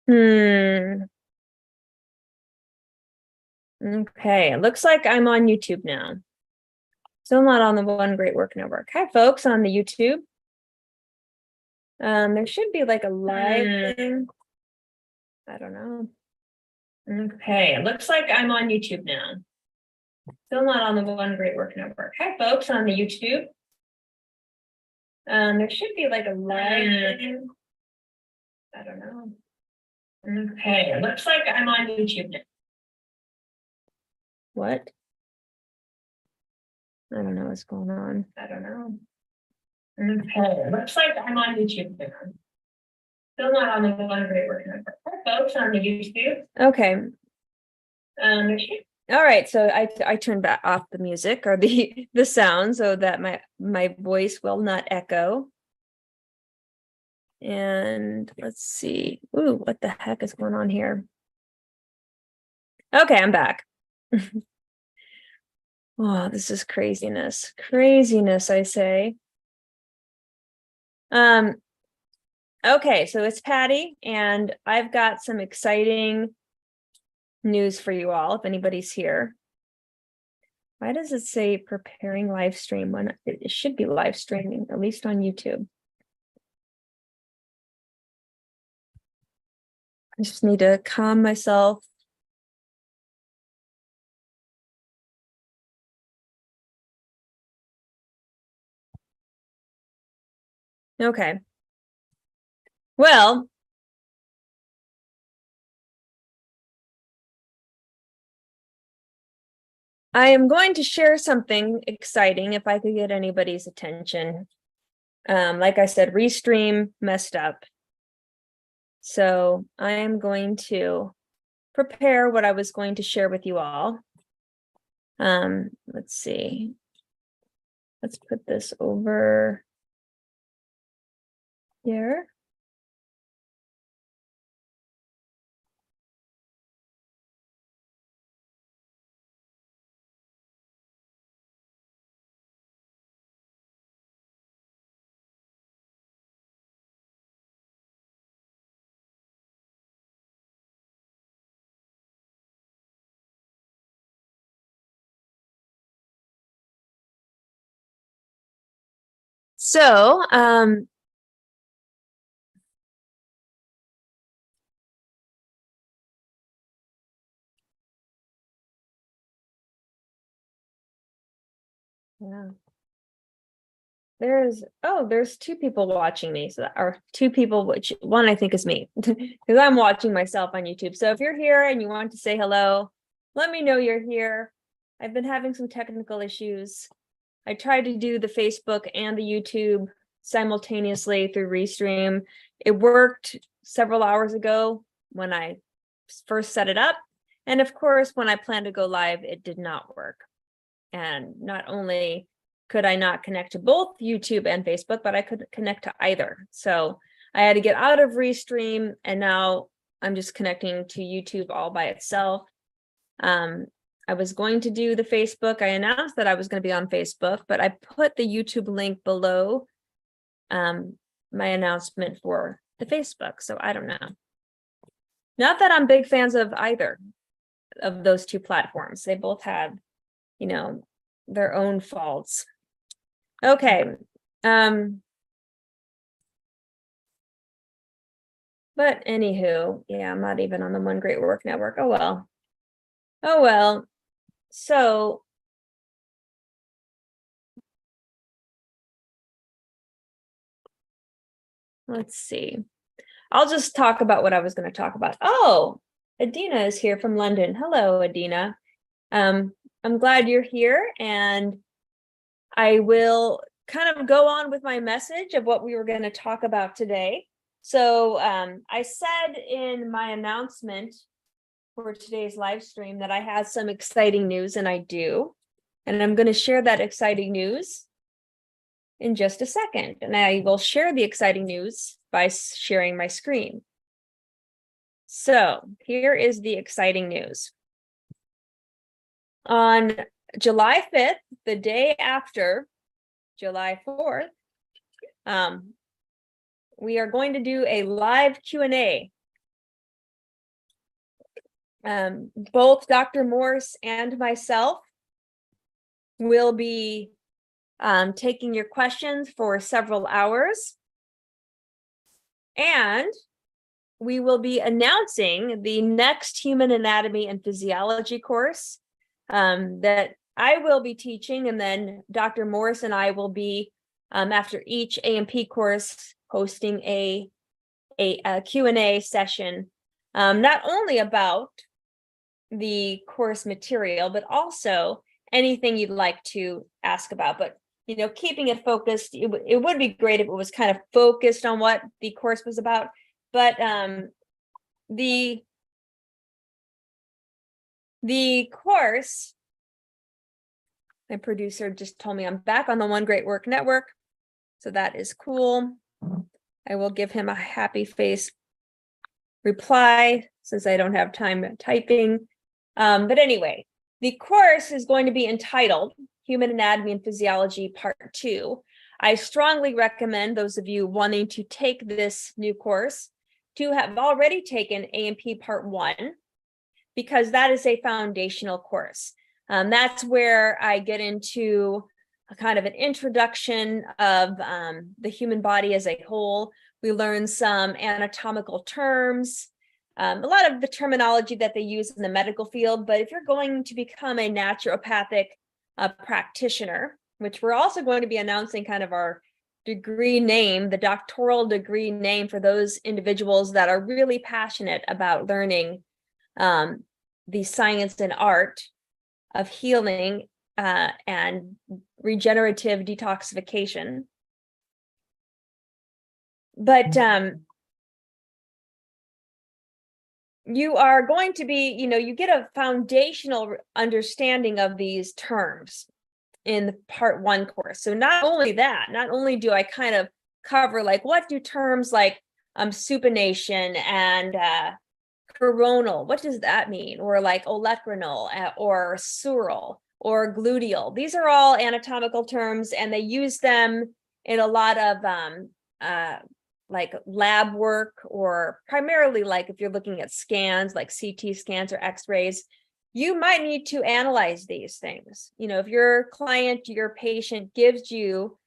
Okay, it looks like I'm on YouTube now. Still not on the One Great Work Network. Hi, folks, on the YouTube. There should be like a live thing. I don't know. Okay, it looks like I'm on YouTube now. Still not on the One Great Work Network. Hi, folks, on the YouTube. There should be like a live thing. I don't know. Okay, it looks like I'm on YouTube now. What? I don't know what's going on. I don't know. Okay, it looks like I'm on YouTube now. Still not on the One Great Work Network. Hi, folks, on the YouTube. Okay. All right, so I turned back off the music or the sound so that my voice will not echo. And let's see. Ooh, what the heck is going on here? Okay, I'm back. Oh, this is craziness. Craziness, I say. Okay, so it's Patty, and I've got some exciting news for you all, if anybody's here. Why does it say preparing live stream when it should be live streaming, at least on YouTube? I just need to calm myself. Okay. Well, I am going to share something exciting if I could get anybody's attention. Like I said, Restream messed up. So I am going to prepare what I was going to share with you all. Let's see. Let's put this over here. So, yeah. There's two people watching me. So, or two people, which one I think is me, because I'm watching myself on YouTube. So if you're here and you want to say hello, let me know you're here. I've been having some technical issues. I tried to do the Facebook and the YouTube simultaneously through Restream. It worked several hours ago when I first set it up. And of course, when I planned to go live, it did not work. And not only could I not connect to both YouTube and Facebook, but I could connect to either. So I had to get out of Restream, and now I'm just connecting to YouTube all by itself. I was going to do the Facebook. I announced that I was going to be on Facebook, but I put the YouTube link below my announcement for the Facebook. So I don't know. Not that I'm big fans of either of those two platforms. They both have, you know, their own faults. Okay. But anywho, yeah, I'm not even on the One Great Work Network. Oh well. Oh well. So let's see. I'll just talk about what I was going to talk about. Oh, Adina is here from London. Hello, Adina. I'm glad you're here, and I will kind of go on with my message of what we were going to talk about today. So I said in my announcement for today's live stream that I had some exciting news, and I do. And I'm going to share that exciting news in just a second. And I will share the exciting news by sharing my screen. So here is the exciting news. On July 5th, the day after July 4th, we are going to do a live Q&A Both Dr. Morse and myself will be taking your questions for several hours. And we will be announcing the next Human Anatomy and Physiology course that I will be teaching, and then Dr. Morse and I will be, after each A&P course, hosting a Q&A session, not only about the course material, but also anything you'd like to ask about. But keeping it focused, it would be great if it was kind of focused on what the course was about. But the course, my producer just told me I'm back on the One Great Work Network, so that is cool. I will give him a happy face reply since I don't have time typing. But anyway, the course is going to be entitled Human Anatomy and Physiology Part 2. I strongly recommend those of you wanting to take this new course to have already taken A&P Part 1, because that is a foundational course. That's where I get into a kind of an introduction of the human body as a whole. We learn some anatomical terms, a lot of the terminology that they use in the medical field. But if you're going to become a naturopathic practitioner, which we're also going to be announcing kind of our degree name, the doctoral degree name for those individuals that are really passionate about learning the science and art of healing and regenerative detoxification. But you are going to be, you get a foundational understanding of these terms in the Part 1 course. So not only do I kind of cover like what do terms like supination and coronal, what does that mean? Or like olecranon or sural or gluteal. These are all anatomical terms, and they use them in a lot of like lab work, or primarily like if you're looking at scans like CT scans or x-rays. You might need to analyze these things. If your client, your patient gives you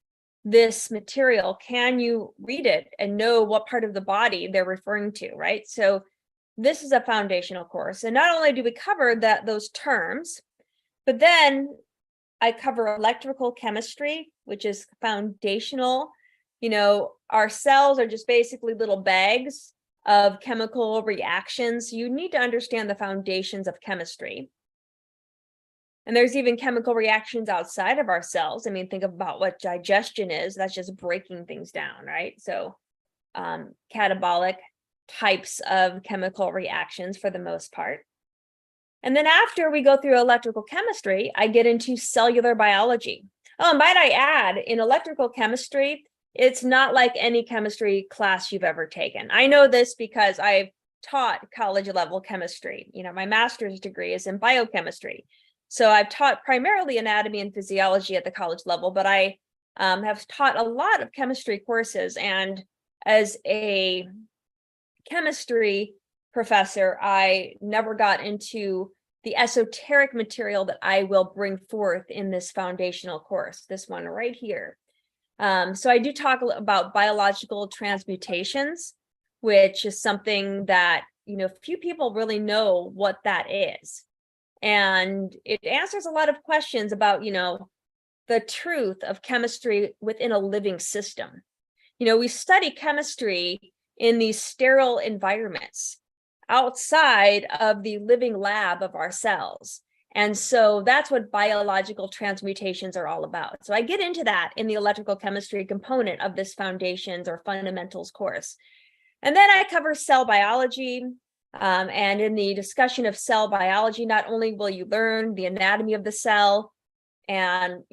this material, can you read it and know what part of the body they're referring to, right? So this is a foundational course. And not only do we cover those terms, but then I cover electrical chemistry, which is foundational. Our cells are just basically little bags of chemical reactions. You need to understand the foundations of chemistry. And there's even chemical reactions outside of our cells. I mean, think about what digestion is. That's just breaking things down, right? So catabolic types of chemical reactions for the most part. And then after we go through electrical chemistry, I get into cellular biology. Oh, might I add, in electrical chemistry, it's not like any chemistry class you've ever taken. I know this because I've taught college level chemistry. My master's degree is in biochemistry. So I've taught primarily anatomy and physiology at the college level, but I have taught a lot of chemistry courses. And as a chemistry professor, I never got into the esoteric material that I will bring forth in this foundational course, this one right here. So I do talk about biological transmutations, which is something that, few people really know what that is. And it answers a lot of questions about, the truth of chemistry within a living system. We study chemistry in these sterile environments outside of the living lab of our cells. And so that's what biological transmutations are all about. So I get into that in the electrical chemistry component of this foundations or fundamentals course. And then I cover cell biology. And in the discussion of cell biology, not only will you learn the anatomy of the cell and,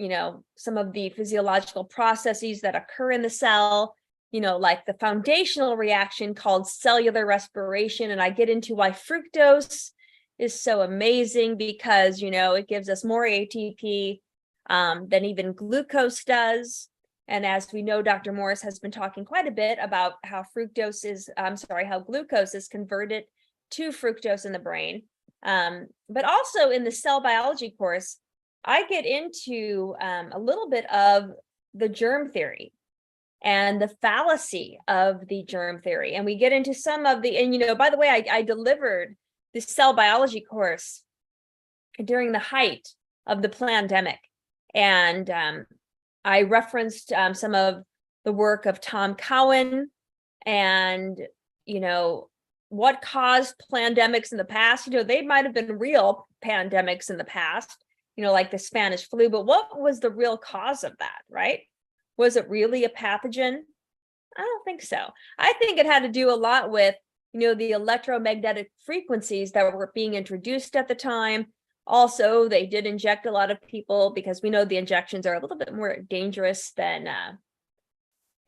some of the physiological processes that occur in the cell, like the foundational reaction called cellular respiration. And I get into why fructose is so amazing because, it gives us more ATP than even glucose does. And as we know, Dr. Morse has been talking quite a bit about how glucose is converted to fructose in the brain. But also in the cell biology course, I get into a little bit of the germ theory and the fallacy of the germ theory. And we get into some of the, and by the way, I delivered the cell biology course during the height of the pandemic. And I referenced some of the work of Tom Cowan and, what caused pandemics in the past. They might have been real pandemics in the past, like the Spanish flu, but what was the real cause of that, right? Was it really a pathogen? I don't think so. I think it had to do a lot with, the electromagnetic frequencies that were being introduced at the time. Also, they did inject a lot of people because we know the injections are a little bit more dangerous than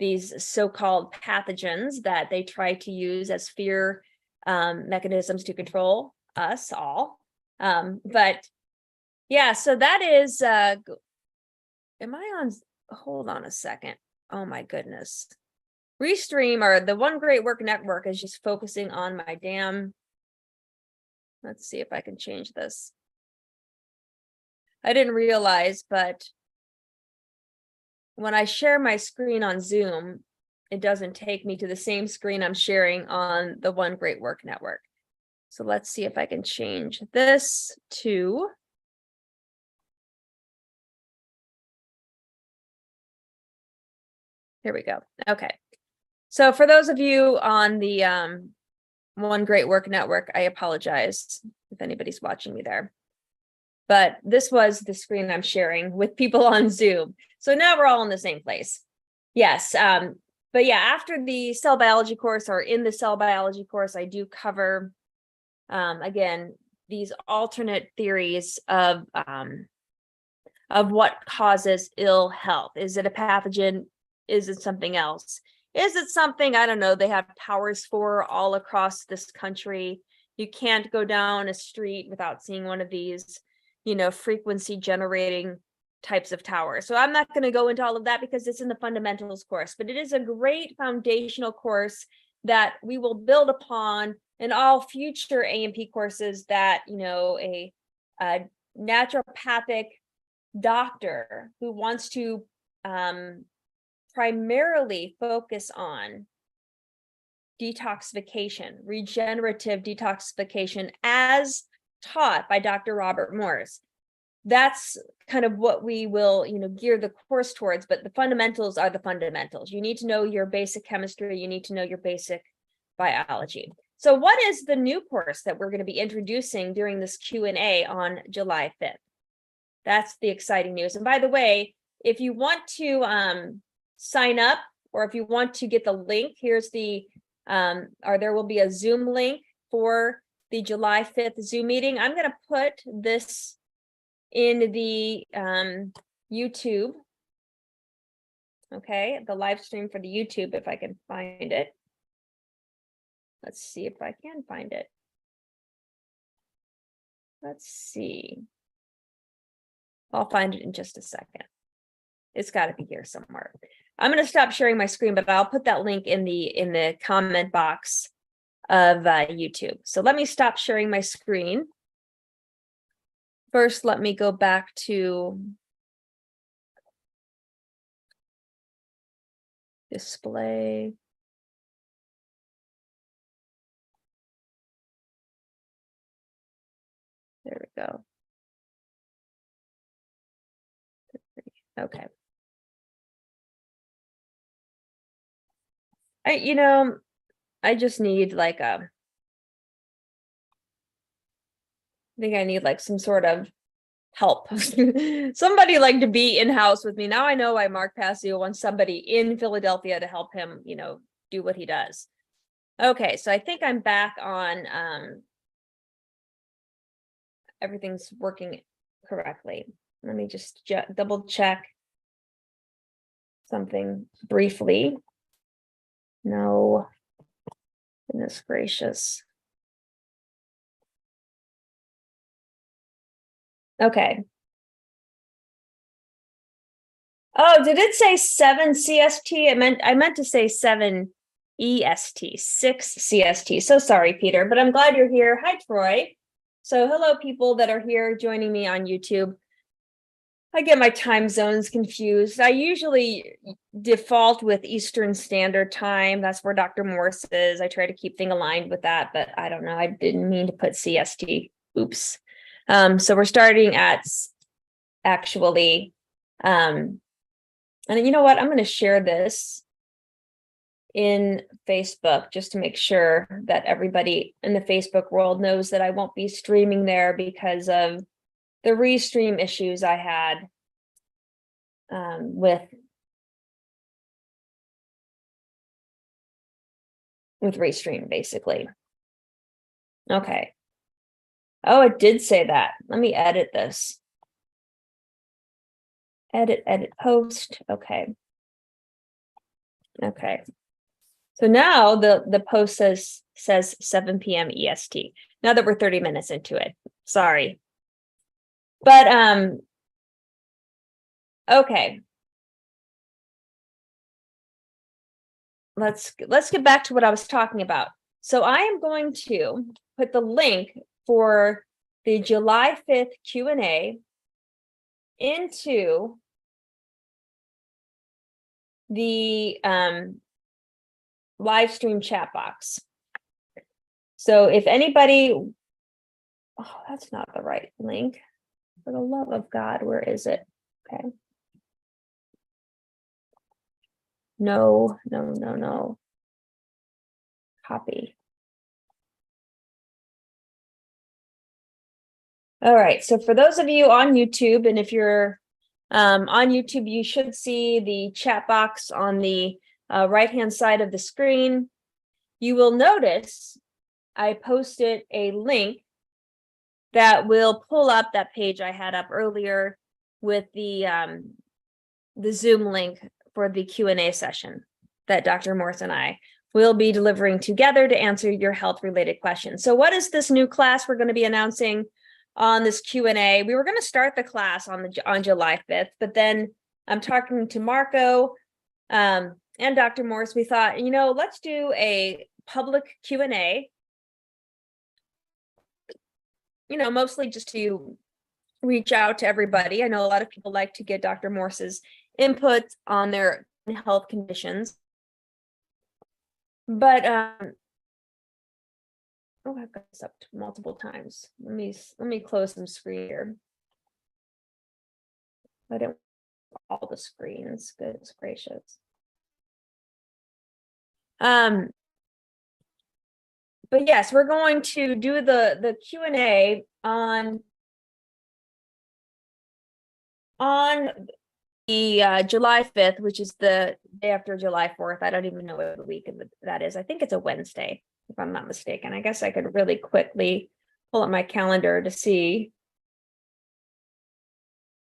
these so-called pathogens that they try to use as fear mechanisms to control us all. But yeah, so that is, am I on, hold on a second. Oh my goodness. Restream, or the One Great Work Network, is just focusing on my damn, let's see if I can change this. I didn't realize, but when I share my screen on Zoom, it doesn't take me to the same screen I'm sharing on the One Great Work Network. So let's see if I can change this to, here we go. Okay. So for those of you on the One Great Work Network, I apologize if anybody's watching me there. But this was the screen I'm sharing with people on Zoom. So now we're all in the same place. Yes. But yeah, after the cell biology course, or in the cell biology course, I do cover, again, these alternate theories of what causes ill health. Is it a pathogen? Is it something else? Is it something, I don't know, they have towers for all across this country? You can't go down a street without seeing one of these, frequency generating types of towers. So I'm not going to go into all of that because it's in the fundamentals course, but it is a great foundational course that we will build upon in all future A&P courses that, a naturopathic doctor who wants to primarily focus on detoxification, regenerative detoxification as taught by Dr. Robert Morse. That's kind of what we will, gear the course towards, but the fundamentals are the fundamentals. You need to know your basic chemistry. You need to know your basic biology. So what is the new course that we're going to be introducing during this Q&A on July 5th? That's the exciting news. And by the way, if you want to sign up, or if you want to get the link, here's the, or there will be a Zoom link for the July 5th Zoom meeting. I'm going to put this in the YouTube. Okay, the live stream for the YouTube, if I can find it. Let's see if I can find it. Let's see. I'll find it in just a second. It's got to be here somewhere. I'm going to stop sharing my screen, but I'll put that link in the comment box of YouTube. So let me stop sharing my screen. First, let me go back to display. There we go. Okay. I just need like I think I need like some sort of help. Somebody like to be in-house with me. Now I know why Mark Passio wants somebody in Philadelphia to help him, do what he does. Okay, so I think I'm back on everything's working correctly. Let me just double check something briefly. No, goodness gracious. Okay. Oh, did it say 7 CST? I meant to say 7 EST, 6 CST. So sorry, Peter, but I'm glad you're here. Hi, Troy. So hello, people that are here joining me on YouTube. I get my time zones confused. I usually default with Eastern Standard Time. That's where Dr. Morse is. I try to keep things aligned with that, but I don't know. I didn't mean to put CST. Oops. So we're starting at actually, and you know what? I'm going to share this in Facebook just to make sure that everybody in the Facebook world knows that I won't be streaming there because of the restream issues I had with restream, basically. Okay. Oh, it did say that. Let me edit this. Edit, post. Okay. Okay. So now the post says 7 p.m. EST. Now that we're 30 minutes into it. Sorry. But okay. Let's get back to what I was talking about. So I am going to put the link for the July 5th Q&A into the live stream chat box. So if anybody, oh, that's not the right link. For the love of God, where is it? Okay. No. Copy. All right. So for those of you on YouTube, and if you're on YouTube, you should see the chat box on the right-hand side of the screen. You will notice I posted a link that will pull up that page I had up earlier with the Zoom link for the Q&A session that Dr. Morse and I will be delivering together to answer your health-related questions. So what is this new class we're going to be announcing on this Q&A? We were going to start the class on July 5th, but then I'm talking to Marco and Dr. Morse. We thought, let's do a public Q&A, mostly just to reach out to everybody. I know a lot of people like to get Dr. Morse's input on their health conditions. But oh, I've got this up multiple times. Let me close some screen here. I don't all the screens. Goodness gracious. But yes, we're going to do the Q&A on the July 5th, which is the day after July 4th. I don't even know what week that is. I think it's a Wednesday, if I'm not mistaken. I guess I could really quickly pull up my calendar to see.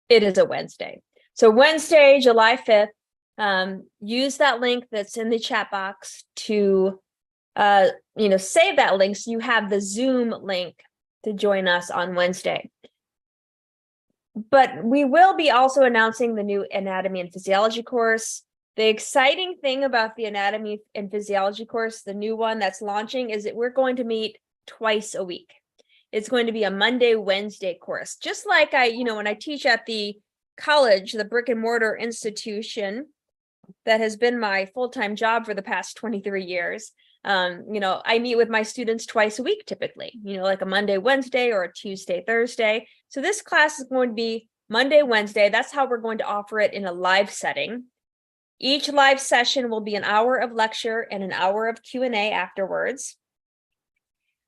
It is a Wednesday. So Wednesday, July 5th, use that link that's in the chat box to, save that link so you have the Zoom link to join us on Wednesday. But we will be also announcing the new anatomy and physiology course. The exciting thing about the anatomy and physiology course, the new one that's launching, is that we're going to meet twice a week. It's going to be a Monday, Wednesday course, just like when I teach at the college, the brick and mortar institution that has been my full-time job for the past 23 years. I meet with my students twice a week, typically, like a Monday, Wednesday, or a Tuesday, Thursday. So this class is going to be Monday, Wednesday. That's how we're going to offer it in a live setting. Each live session will be an hour of lecture and an hour of Q&A afterwards.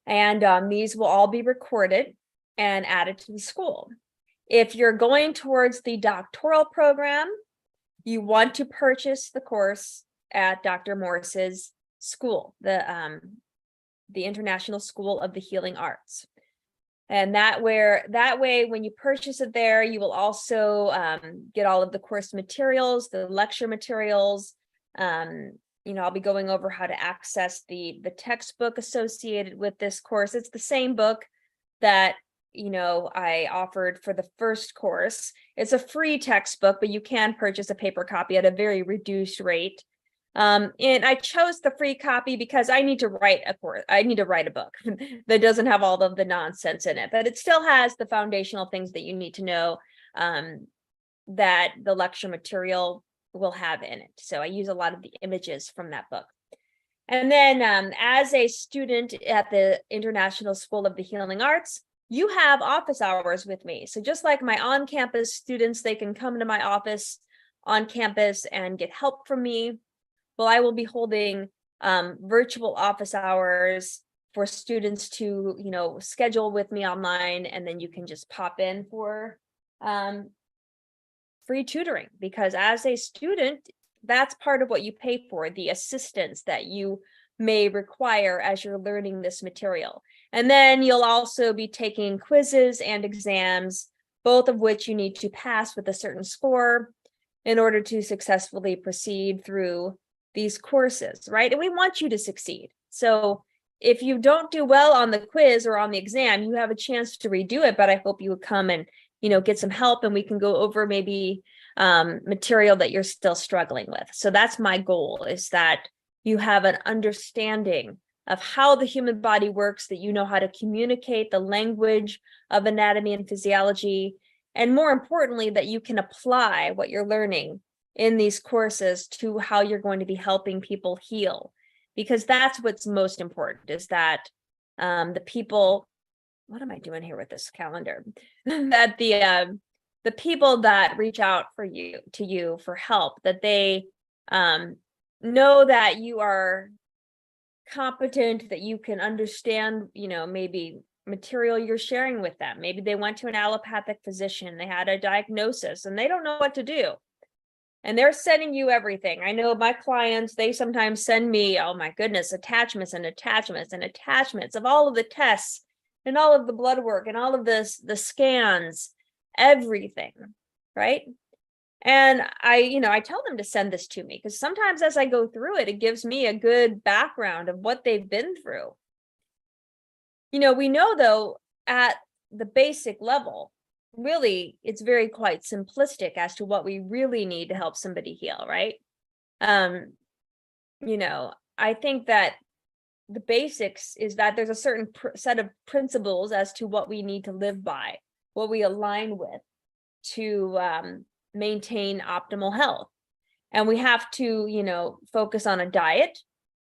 And these will all be recorded and added to the school. If you're going towards the doctoral program, you want to purchase the course at Dr. Morse's school, the International School of the Healing Arts. And that way, when you purchase it there, you will also get all of the course materials, the lecture materials. I'll be going over how to access the textbook associated with this course. It's the same book that I offered for the first course. It's a free textbook, but you can purchase a paper copy at a very reduced rate. And I chose the free copy because I need to write a course. I need to write a book that doesn't have all of the nonsense in it, but it still has the foundational things that you need to know that the lecture material will have in it. So I use a lot of the images from that book. And then as a student at the International School of the Healing Arts, you have office hours with me. So just like my on-campus students, they can come to my office on campus and get help from me. Well, I will be holding virtual office hours for students to, schedule with me online, and then you can just pop in for free tutoring, because as a student, that's part of what you pay for, the assistance that you may require as you're learning this material. And then you'll also be taking quizzes and exams, both of which you need to pass with a certain score in order to successfully proceed through these courses, right? And we want you to succeed. So if you don't do well on the quiz or on the exam, you have a chance to redo it, but I hope you would come and, get some help, and we can go over maybe material that you're still struggling with. So that's my goal, is that you have an understanding of how the human body works, that you know how to communicate the language of anatomy and physiology, and more importantly, that you can apply what you're learning in these courses to how you're going to be helping people heal. Because that's what's most important, is that the people, what am I doing here with this calendar? That the people that reach out to you for help, that they know that you are competent, that you can understand, maybe material you're sharing with them. Maybe they went to an allopathic physician, they had a diagnosis, and they don't know what to do. And they're sending you everything. I know my clients, they sometimes send me, oh my goodness, attachments and attachments and attachments of all of the tests and all of the blood work and all of the scans, everything, right? And I tell them to send this to me, because sometimes as I go through it, it gives me a good background of what they've been through. We know, though, at the basic level, really, it's quite simplistic as to what we really need to help somebody heal, right? I think that the basics is that there's a certain set of principles as to what we need to live by, what we align with to maintain optimal health. And we have to, focus on a diet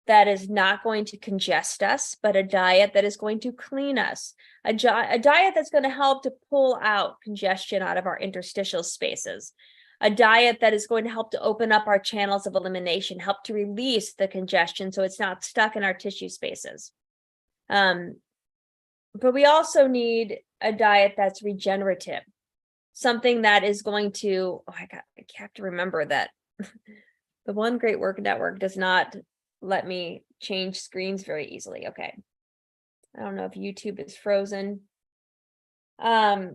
that is not going to congest us, but a diet that is going to clean us, a diet that's going to help to pull out congestion out of our interstitial spaces, a diet that is going to help to open up our channels of elimination, help to release the congestion so it's not stuck in our tissue spaces. But we also need a diet that's regenerative, something that is going to, I have to remember that the One Great Work Network does not let me change screens very easily. Okay. I don't know if YouTube is frozen. Troy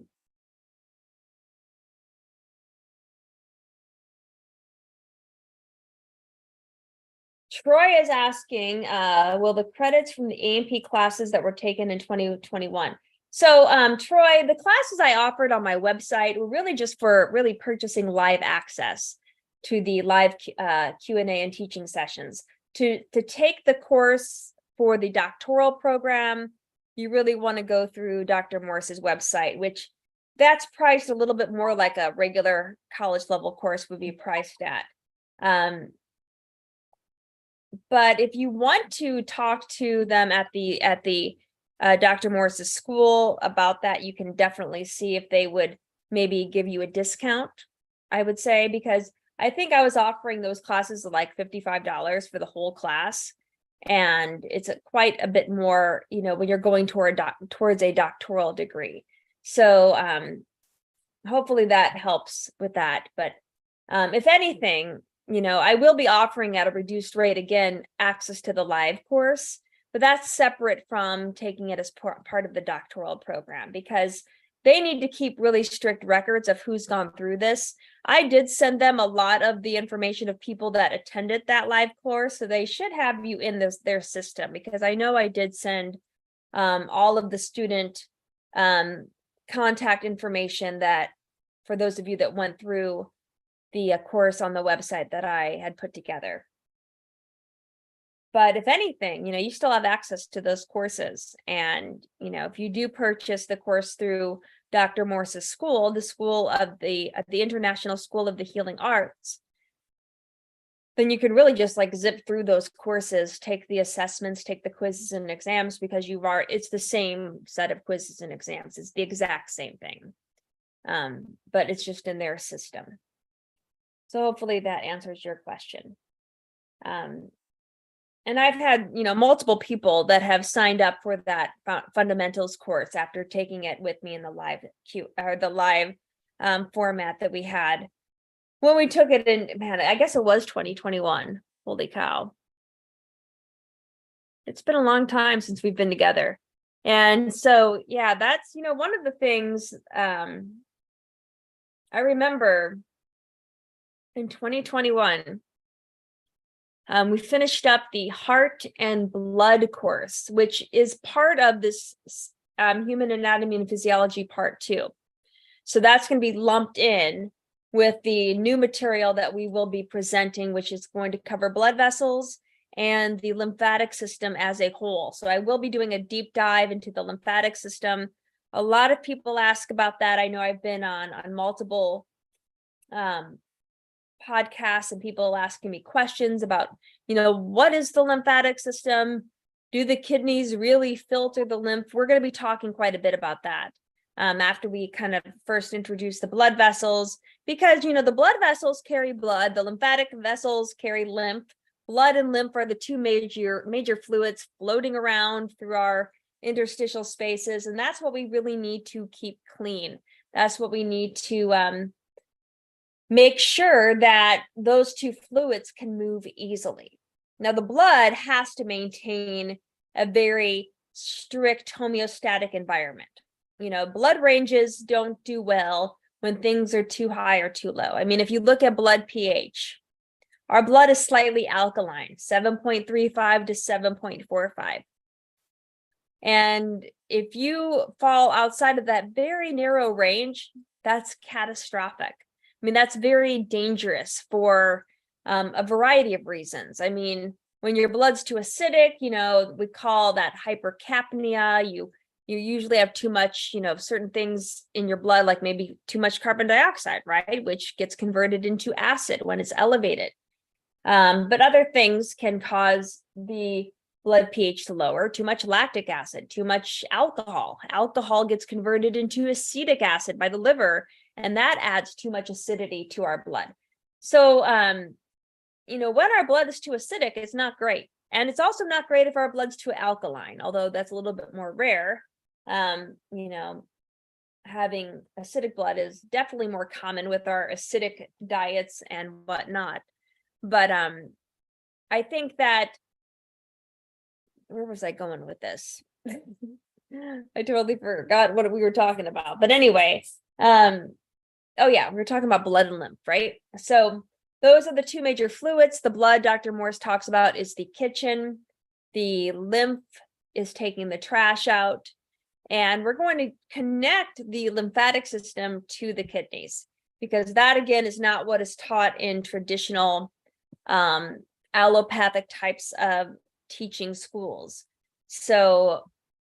is asking, will the credits from the A&P classes that were taken in 2021? So, Troy, the classes I offered on my website were really just for really purchasing live access to the live Q&A and teaching sessions. To take the course for the doctoral program, you really want to go through Dr. Morse's website, which that's priced a little bit more like a regular college level course would be priced at. But if you want to talk to them at the Dr. Morse's school about that, you can definitely see if they would maybe give you a discount, I would say, because I think I was offering those classes at like $55 for the whole class. And it's quite a bit more, when you're going towards a doctoral degree. So hopefully that helps with that. But if anything, I will be offering at a reduced rate, again, access to the live course, but that's separate from taking it as part of the doctoral program, because they need to keep really strict records of who's gone through this. I did send them a lot of the information of people that attended that live course, so they should have you in their system, because I know I did send all of the student contact information that, for those of you that went through the course on the website that I had put together. But if anything, you still have access to those courses. And, if you do purchase the course through Dr. Morse's school, the school of the International School of the Healing Arts, then you can really just like zip through those courses, take the assessments, take the quizzes and exams, because it's the same set of quizzes and exams. It's the exact same thing. But it's just in their system. So hopefully that answers your question. And I've had, multiple people that have signed up for that fundamentals course after taking it with me in the live format that we had when we took it in. Man, I guess it was 2021. Holy cow. It's been a long time since we've been together. And so, yeah, that's, one of the things I remember in 2021. We finished up the Heart and Blood course, which is part of this Human Anatomy and Physiology Part 2. So that's going to be lumped in with the new material that we will be presenting, which is going to cover blood vessels and the lymphatic system as a whole. So I will be doing a deep dive into the lymphatic system. A lot of people ask about that. I know I've been on multiple podcasts and people asking me questions about, what is the lymphatic system? Do the kidneys really filter the lymph? We're going to be talking quite a bit about that after we kind of first introduce the blood vessels, because, the blood vessels carry blood, the lymphatic vessels carry lymph. Blood and lymph are the two major fluids floating around through our interstitial spaces. And that's what we really need to keep clean. That's what we need to make sure that those two fluids can move easily. Now, the blood has to maintain a very strict homeostatic environment. Blood ranges don't do well when things are too high or too low. I mean, if you look at blood pH, our blood is slightly alkaline, 7.35 to 7.45. And if you fall outside of that very narrow range, that's catastrophic. I mean, that's very dangerous for a variety of reasons. I mean, when your blood's too acidic, we call that hypercapnia. You usually have too much, certain things in your blood, like maybe too much carbon dioxide, right? Which gets converted into acid when it's elevated. But other things can cause the blood pH to lower. Too much lactic acid, too much alcohol. Alcohol gets converted into acetic acid by the liver, and that adds too much acidity to our blood. So, when our blood is too acidic, it's not great. And it's also not great if our blood's too alkaline, although that's a little bit more rare. Having acidic blood is definitely more common with our acidic diets and whatnot. But I think that, where was I going with this? I totally forgot what we were talking about. But anyway, oh yeah, we were talking about blood and lymph, right? So those are the two major fluids. The blood, Dr. Morse talks about, is the kitchen. The lymph is taking the trash out. And we're going to connect the lymphatic system to the kidneys, because that, again, is not what is taught in traditional allopathic types of teaching schools. So,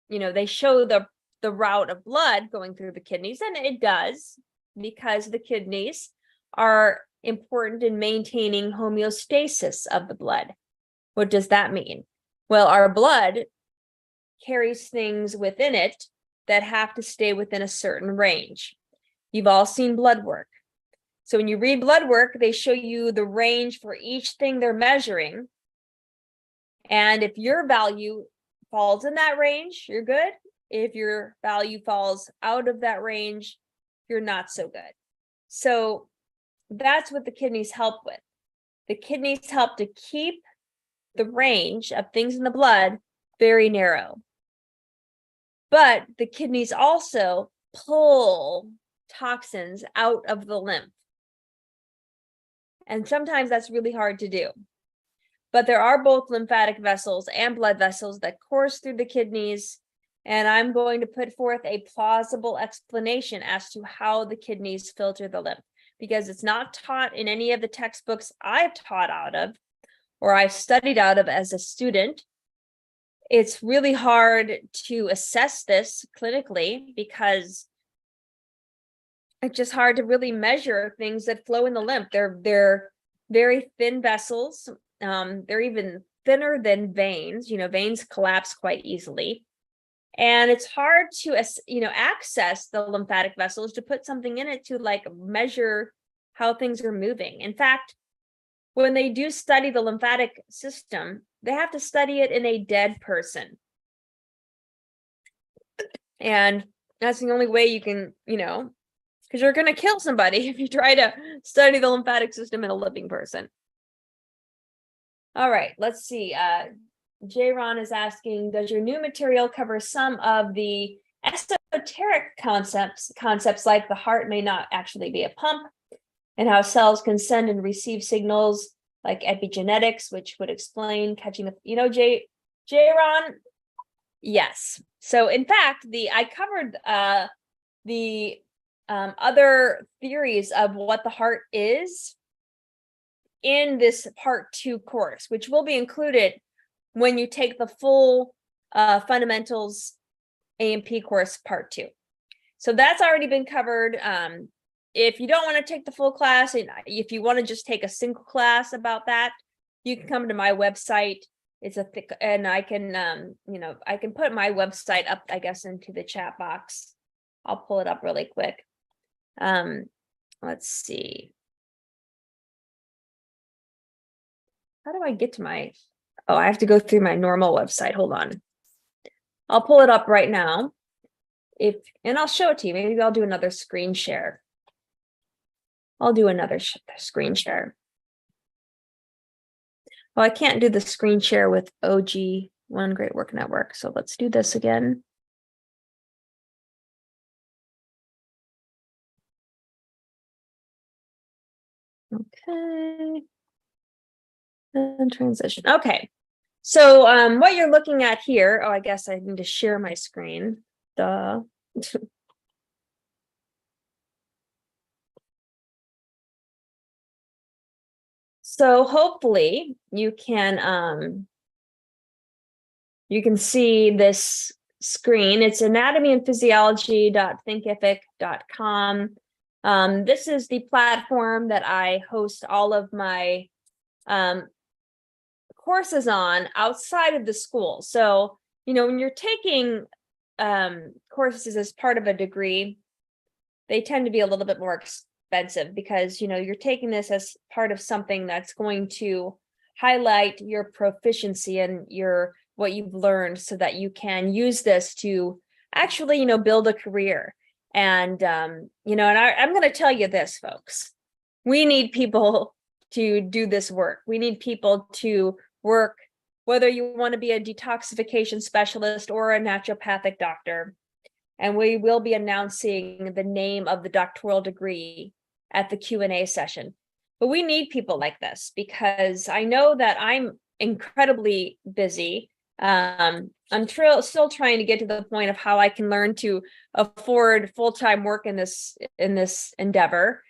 they show the route of blood going through the kidneys, and it does, because the kidneys are important in maintaining homeostasis of the blood. What does that mean? Well, our blood carries things within it that have to stay within a certain range. You've all seen blood work. So when you read blood work, they show you the range for each thing they're measuring. And if your value falls in that range, you're good. If your value falls out of that range, you're not so good. So that's what the kidneys help with. The kidneys help to keep the range of things in the blood very narrow. But the kidneys also pull toxins out of the lymph. And sometimes that's really hard to do. But there are both lymphatic vessels and blood vessels that course through the kidneys. And I'm going to put forth a plausible explanation as to how the kidneys filter the lymph, because it's not taught in any of the textbooks I've taught out of, or I've studied out of as a student, it's really hard to assess this clinically because it's just hard to really measure things that flow in the lymph. They're very thin vessels. They're even thinner than veins. Veins collapse quite easily. And it's hard to, access the lymphatic vessels, to put something in it to like measure how things are moving. In fact, when they do study the lymphatic system, they have to study it in a dead person. And that's the only way you can, because you're going to kill somebody if you try to study the lymphatic system in a living person. All right, let's see. J-Ron is asking, does your new material cover some of the esoteric concepts like the heart may not actually be a pump, and how cells can send and receive signals like epigenetics, which would explain catching the, J-Ron? Yes. So in fact, I covered the other theories of what the heart is in this part 2 course, which will be included when you take the full fundamentals A&P course part 2. So that's already been covered. If you don't want to take the full class, and if you want to just take a single class about that, you can come to my website. It's a thick, and I can, I can put my website up, I guess, into the chat box. I'll pull it up really quick. Let's see. How do I get to my, oh, I have to go through my normal website. Hold on. I'll pull it up right now. And I'll show it to you. Maybe I'll do another screen share. I'll do another screen share. Well, I can't do the screen share with OG One Great Work Network. So let's do this again. Okay. And transition. Okay. So what you're looking at here, oh, I guess I need to share my screen. Duh. So hopefully you can see this screen. It's anatomyandphysiology.thinkific.com. This is the platform that I host all of my courses on outside of the school. So, when you're taking courses as part of a degree, they tend to be a little bit more expensive because, you're taking this as part of something that's going to highlight your proficiency and what you've learned so that you can use this to actually, build a career. And, and I'm going to tell you this, folks, we need people to do this work. We need people to work, whether you want to be a detoxification specialist or a naturopathic doctor. And we will be announcing the name of the doctoral degree at the Q&A session. But we need people like this because I know that I'm incredibly busy. I'm still trying to get to the point of how I can learn to afford full-time work in this endeavor.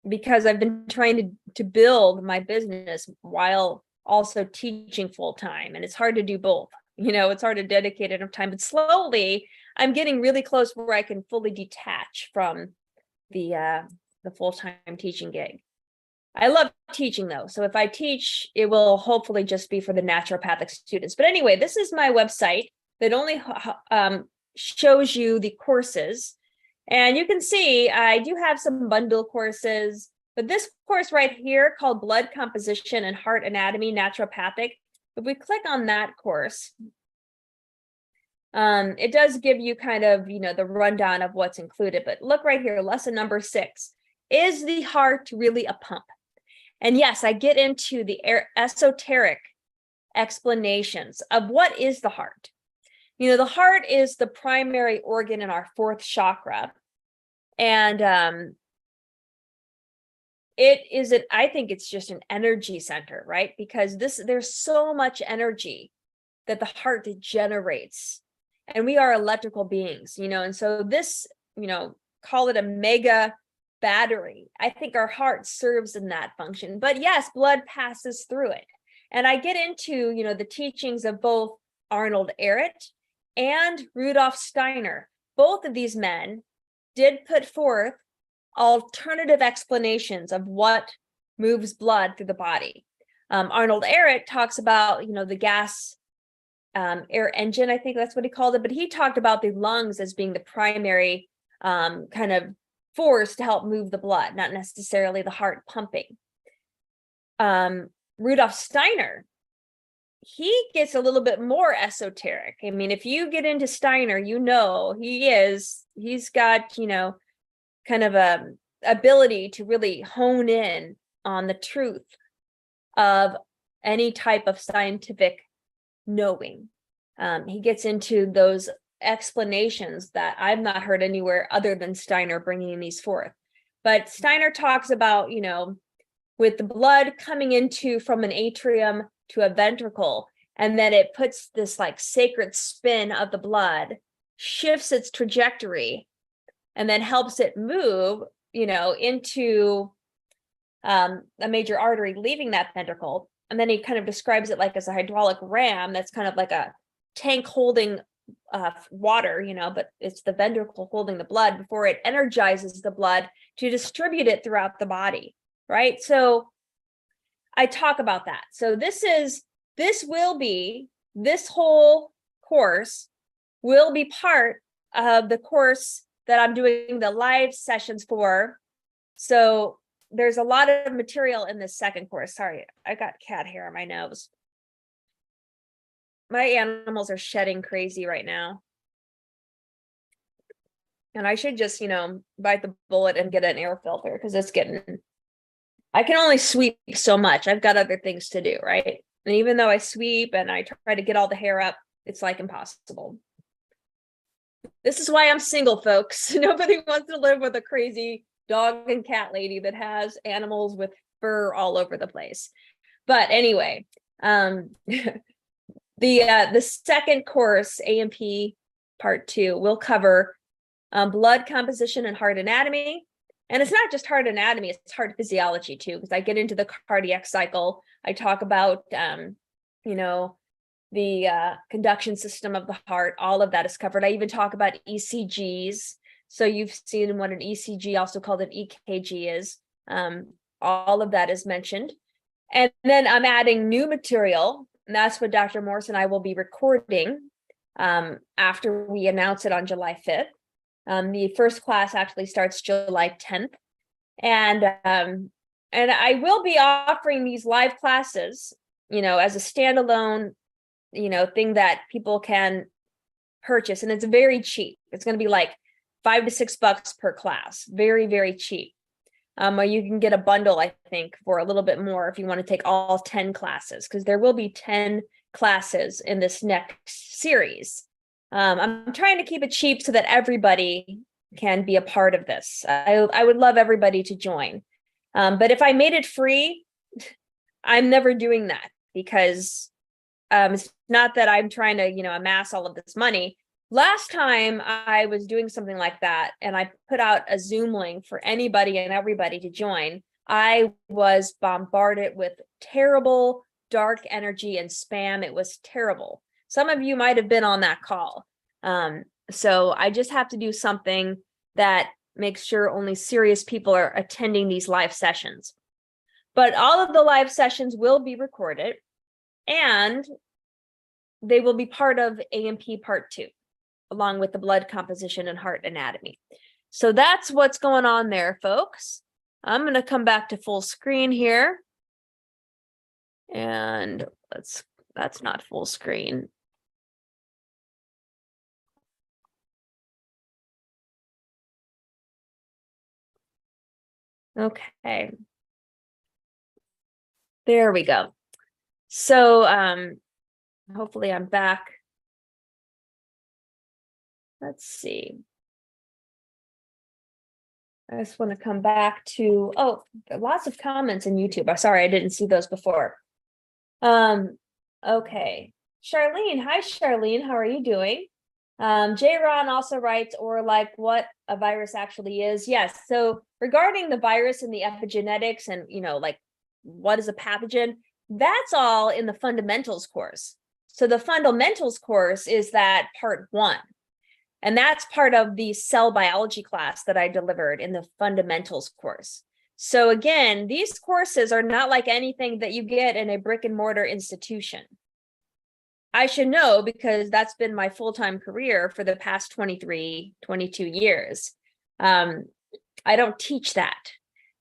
Because I've been trying to build my business while also teaching full-time, and it's hard to do both. It's hard to dedicate enough time, but slowly I'm getting really close where I can fully detach from the full-time teaching gig. I love teaching though. So if I teach, it will hopefully just be for the naturopathic students. But anyway, this is my website that only shows you the courses. And you can see I do have some bundle courses, but this course right here called Blood Composition and Heart Anatomy Naturopathic, if we click on that course, it does give you kind of, the rundown of what's included. But look right here, lesson number 6. Is the heart really a pump? And yes, I get into the esoteric explanations of what is the heart. The heart is the primary organ in our 4th chakra. And I think it's just an energy center, right? Because there's so much energy that the heart generates. And we are electrical beings, and so this, call it a mega battery. I think our heart serves in that function. But yes, blood passes through it. And I get into, the teachings of both Arnold Ehret and Rudolf Steiner. Both of these men did put forth alternative explanations of what moves blood through the body. Arnold Ehret talks about, the gas air engine, I think that's what he called it, but he talked about the lungs as being the primary kind of force to help move the blood, not necessarily the heart pumping. Rudolf Steiner, he gets a little bit more esoteric. I mean, if you get into Steiner, he's got, kind of a ability to really hone in on the truth of any type of scientific knowing. He gets into those explanations that I've not heard anywhere other than Steiner bringing these forth. But Steiner talks about, with the blood coming into from an atrium to a ventricle, and then it puts this like sacred spin of the blood, shifts its trajectory, and then helps it move, into a major artery leaving that ventricle. And then he kind of describes it like as a hydraulic ram that's kind of like a tank holding water, but it's the ventricle holding the blood before it energizes the blood to distribute it throughout the body, right? So I talk about that. So this whole course will be part of the course that I'm doing the live sessions for. So there's a lot of material in this second course. Sorry, I got cat hair on my nose. My animals are shedding crazy right now. And I should just, bite the bullet and get an air filter because I can only sweep so much. I've got other things to do, right? And even though I sweep and I try to get all the hair up, it's like impossible. This is why I'm single, folks. Nobody wants to live with a crazy dog and cat lady that has animals with fur all over the place. But anyway, the second course, A&P Part 2, will cover blood composition and heart anatomy. And it's not just heart anatomy, it's heart physiology too, because I get into the cardiac cycle. I talk about, the conduction system of the heart. All of that is covered. I even talk about ECGs. So you've seen what an ECG, also called an EKG, is. All of that is mentioned. And then I'm adding new material, and that's what Dr. Morse and I will be recording after we announce it on July 5th. The first class actually starts July 10th. And I will be offering these live classes, as a standalone, thing that people can purchase. And it's very cheap. It's going to be like $5 to $6 per class. Very, very cheap. Or you can get a bundle, I think, for a little bit more if you want to take all 10 classes, because there will be 10 classes in this next series. I'm trying to keep it cheap so that everybody can be a part of this. I would love everybody to join. But if I made it free, I'm never doing that, because it's not that I'm trying to, amass all of this money. Last time I was doing something like that and I put out a Zoom link for anybody and everybody to join, I was bombarded with terrible dark energy and spam. It was terrible. Some of you might have been on that call. So I just have to do something that makes sure only serious people are attending these live sessions. But all of the live sessions will be recorded and they will be part of A&P Part 2, along with the blood composition and heart anatomy. So that's what's going on there, folks. I'm going to come back to full screen here. And that's not full screen. Okay. There we go. So hopefully I'm back. Let's see. I just want to come back to, lots of comments in YouTube. I'm sorry, I didn't see those before. Okay. Charlene, hi Charlene, how are you doing? J. Ron also writes, or like what a virus actually is. Yes, so regarding the virus and the epigenetics and, like what is a pathogen, that's all in the fundamentals course. So the fundamentals course is that part 1. And that's part of the cell biology class that I delivered in the fundamentals course. So again, these courses are not like anything that you get in a brick and mortar institution. I should know because that's been my full-time career for the past 23, 22 years. I don't teach that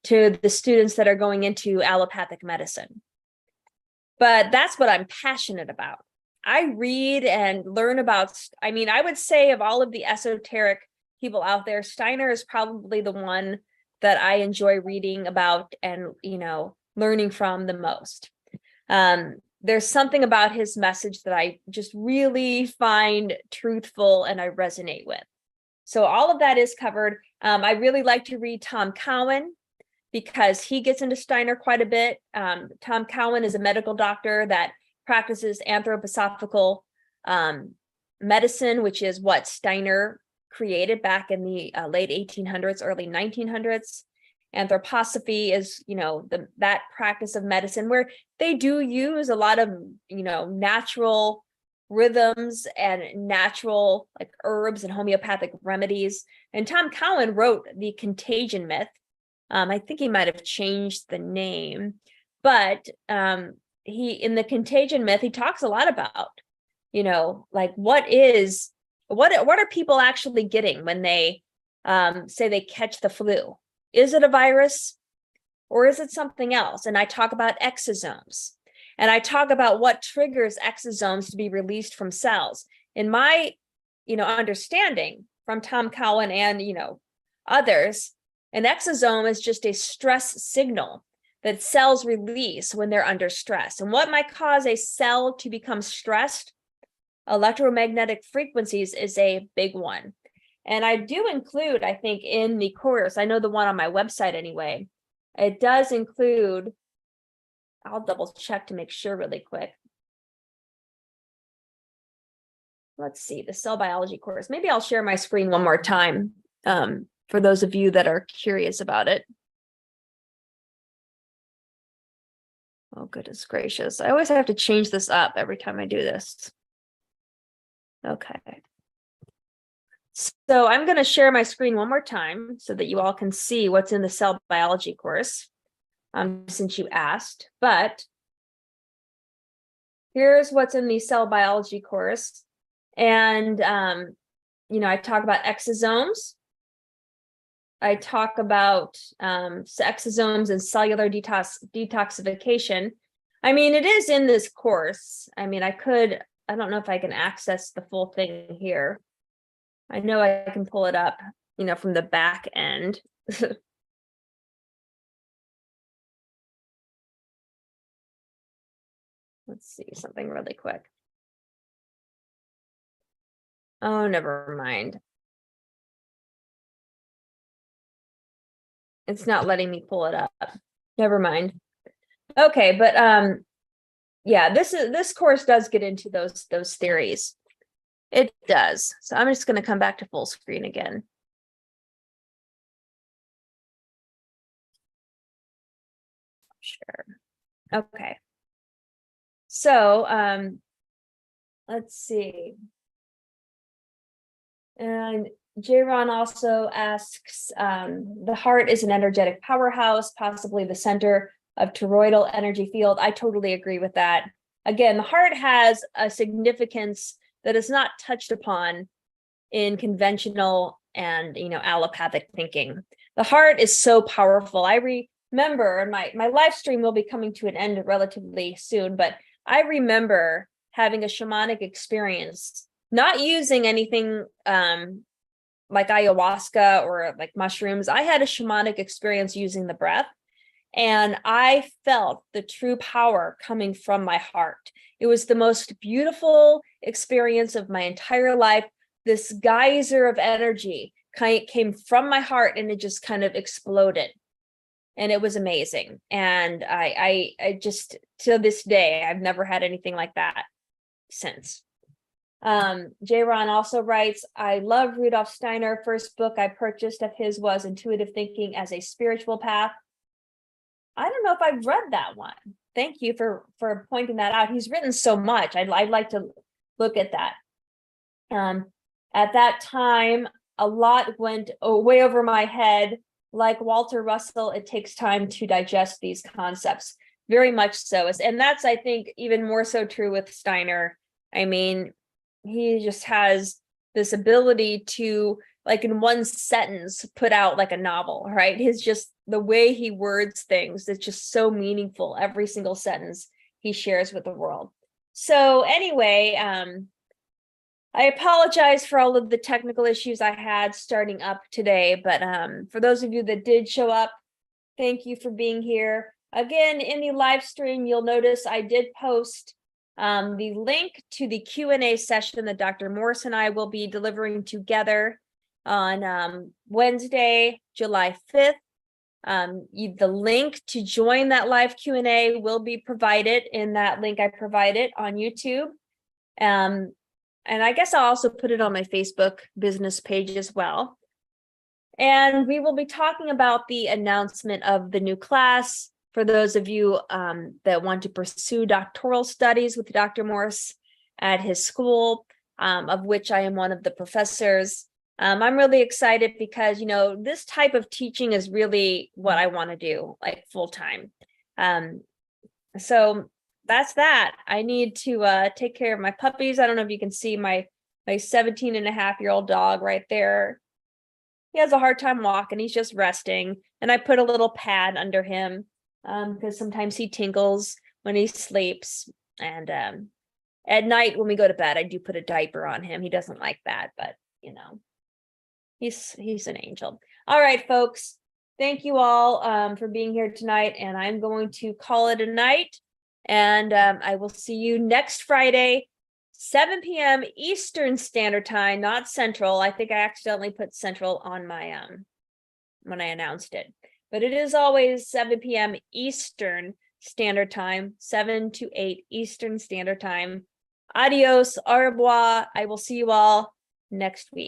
to the students that are going into allopathic medicine. But that's what I'm passionate about. I read and learn about, I would say of all of the esoteric people out there, Steiner is probably the one that I enjoy reading about and, learning from the most. There's something about his message that I just really find truthful and I resonate with. So all of that is covered. I really like to read Tom Cowan because he gets into Steiner quite a bit. Tom Cowan is a medical doctor that practices anthroposophical medicine, which is what Steiner created back in the late 1800s, early 1900s. Anthroposophy is, that practice of medicine where they do use a lot of, natural rhythms and natural like herbs and homeopathic remedies. And Tom Cowan wrote The Contagion Myth. I think he might have changed the name, but he in The Contagion Myth, he talks a lot about, like what are people actually getting when they say they catch the flu? Is it a virus or is it something else? And I talk about exosomes and I talk about what triggers exosomes to be released from cells. In my, understanding from Tom Cowan and, others, an exosome is just a stress signal that cells release when they're under stress. And what might cause a cell to become stressed? Electromagnetic frequencies is a big one. And I do include, I think, in the course, I know the one on my website anyway, it does include, I'll double check to make sure really quick. Let's see, the cell biology course. Maybe I'll share my screen one more time for those of you that are curious about it. Oh, goodness gracious. I always have to change this up every time I do this. Okay. So I'm going to share my screen one more time so that you all can see what's in the cell biology course, since you asked. But here's what's in the cell biology course. And, I talk about exosomes. I talk about exosomes and cellular detoxification. It is in this course. I don't know if I can access the full thing here. I know I can pull it up, from the back end. Let's see something really quick. Oh, never mind. It's not letting me pull it up. Never mind. Okay, but yeah, this course does get into those theories. It does. So I'm just going to come back to full screen again. Sure. Okay. So let's see. And J-Ron also asks, the heart is an energetic powerhouse, possibly the center of toroidal energy field. I totally agree with that. Again, the heart has a significance that is not touched upon in conventional and, allopathic thinking. The heart is so powerful. I remember, and my live stream will be coming to an end relatively soon, but I remember having a shamanic experience, not using anything like ayahuasca or like mushrooms. I had a shamanic experience using the breath, and I felt the true power coming from my heart. It was the most beautiful experience of my entire life. This geyser of energy came from my heart and it just kind of exploded. And it was amazing. And I just, to this day, I've never had anything like that since. J. Ron also writes, I love Rudolf Steiner. First book I purchased of his was Intuitive Thinking as a Spiritual Path. I don't know if I've read that one. Thank you for pointing that out. He's written so much. I'd like to look at that. At that time, a lot went way over my head. Like Walter Russell, it takes time to digest these concepts. Very much so. And that's, I think, even more so true with Steiner. I mean, he just has this ability to, like in one sentence, put out like a novel, right? His just the way he words things, it's just so meaningful. Every single sentence he shares with the world. So anyway, I apologize for all of the technical issues I had starting up today, but for those of you that did show up, thank you for being here. Again, in the live stream, you'll notice I did post the link to the Q&A session that Dr. Morse and I will be delivering together on Wednesday, July 5th. The link to join that live Q&A will be provided in that link I provided on YouTube. And I guess I'll also put it on my Facebook business page as well. And we will be talking about the announcement of the new class for those of you that want to pursue doctoral studies with Dr. Morse at his school, of which I am one of the professors. I'm really excited because, you know, this type of teaching is really what I want to do, like full time. So that's that. I need to take care of my puppies. I don't know if you can see my 17-and-a-half-year-old dog right there. He has a hard time walking. He's just resting. And I put a little pad under him because sometimes he tinkles when he sleeps. And at night when we go to bed, I do put a diaper on him. He doesn't like that, but you know, he's an angel. All right, folks. Thank you all for being here tonight. And I'm going to call it a night. And I will see you next Friday, 7 p.m. Eastern Standard Time, not Central. I think I accidentally put Central on my when I announced it. But it is always 7 p.m. Eastern Standard Time, 7 to 8 Eastern Standard Time. Adios, au revoir. I will see you all next week.